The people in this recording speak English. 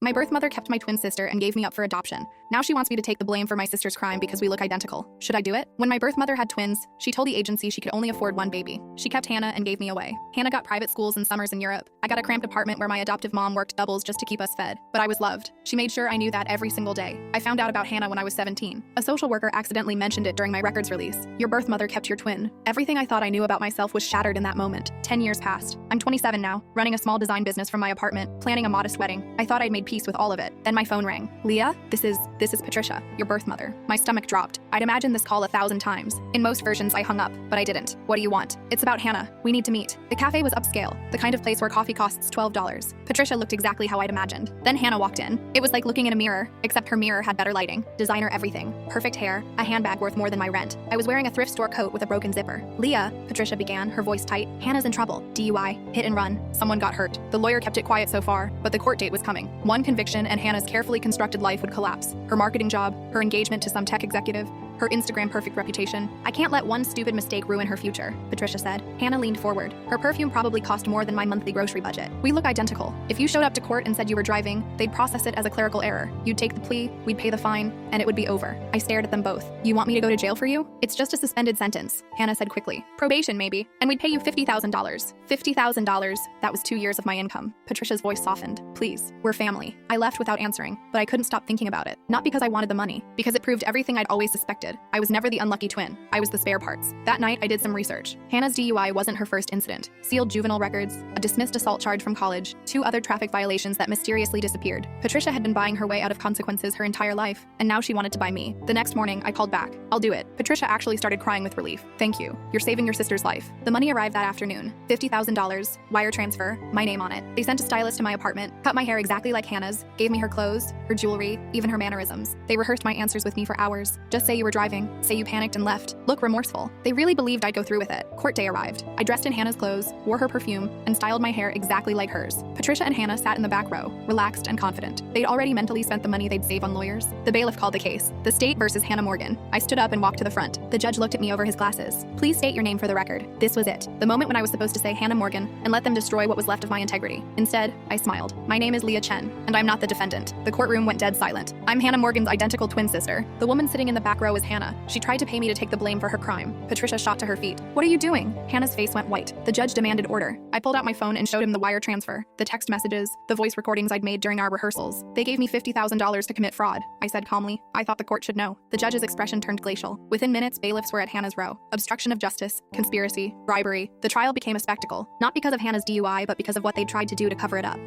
My birth mother kept my twin sister and gave me up for adoption. Now she wants me to take the blame for my sister's crime because we look identical. Should I do it? When my birth mother had twins, she told the agency she could only afford one baby. She kept Hannah and gave me away. Hannah got private schools and summers in Europe. I got a cramped apartment where my adoptive mom worked doubles just to keep us fed. But I was loved. She made sure I knew that every single day. I found out about Hannah when I was 17. A social worker accidentally mentioned it during my records release. Your birth mother kept your twin. Everything I thought I knew about myself was shattered in that moment. 10 years passed. I'm 27 now, running a small design business from my apartment, planning a modest wedding. I thought I'd made peace with all of it. Then my phone rang. Leah, this is Patricia, your birth mother. My stomach dropped. I'd imagined this call 1,000 times. In most versions, I hung up, but I didn't. What do you want? It's about Hannah. We need to meet. The cafe was upscale, the kind of place where coffee costs $12. Patricia looked exactly how I'd imagined. Then Hannah walked in. It was like looking in a mirror, except her mirror had better lighting, designer everything, perfect hair, a handbag worth more than my rent. I was wearing a thrift store coat with a broken zipper. Leah, Patricia began, her voice tight. Hannah's in trouble. DUI, hit and run. Someone got hurt. The lawyer kept it quiet so far, but the court date was coming. One conviction and Hannah's carefully constructed life would collapse. Her marketing job, her engagement to some tech executive, her Instagram perfect reputation. I can't let one stupid mistake ruin her future, Patricia said. Hannah leaned forward. Her perfume probably cost more than my monthly grocery budget. We look identical. If you showed up to court and said you were driving, they'd process it as a clerical error. You'd take the plea, we'd pay the fine, and it would be over. I stared at them both. You want me to go to jail for you? It's just a suspended sentence, Hannah said quickly. Probation, maybe. And we'd pay you $50,000. $50,000. That was 2 years of my income. Patricia's voice softened. Please, we're family. I left without answering, but I couldn't stop thinking about it. Not because I wanted the money, because it proved everything I'd always suspected. I was never the unlucky twin. I was the spare parts. That night, I did some research. Hannah's DUI wasn't her first incident. Sealed juvenile records, a dismissed assault charge from college, 2 other traffic violations that mysteriously disappeared. Patricia had been buying her way out of consequences her entire life, and now she wanted to buy me. The next morning, I called back. I'll do it. Patricia actually started crying with relief. Thank you. You're saving your sister's life. The money arrived that afternoon. $50,000, wire transfer, my name on it. They sent a stylist to my apartment, cut my hair exactly like Hannah's, gave me her clothes, her jewelry, even her mannerisms. They rehearsed my answers with me for hours. Just say you were driving, say you panicked and left. Look remorseful. They really believed I'd go through with it. Court day arrived. I dressed in Hannah's clothes, wore her perfume, and styled my hair exactly like hers. Patricia and Hannah sat in the back row, relaxed and confident. They'd already mentally spent the money they'd save on lawyers. The bailiff called the case. The state versus Hannah Morgan. I stood up and walked to the front. The judge looked at me over his glasses. Please state your name for the record. This was it. The moment when I was supposed to say Hannah Morgan and let them destroy what was left of my integrity. Instead, I smiled. My name is Leah Chen, and I'm not the defendant. The courtroom went dead silent. I'm Hannah Morgan's identical twin sister. The woman sitting in the back row is Hannah. She tried to pay me to take the blame for her crime. Patricia shot to her feet. What are you doing? Hannah's face went white. The judge demanded order. I pulled out my phone and showed him the wire transfer, the text messages, the voice recordings I'd made during our rehearsals. They gave me $50,000 to commit fraud, I said calmly. I thought the court should know. The judge's expression turned glacial. Within minutes, bailiffs were at Hannah's row. Obstruction of justice, conspiracy, bribery. The trial became a spectacle, not because of Hannah's DUI, but because of what they'd tried to do to cover it up.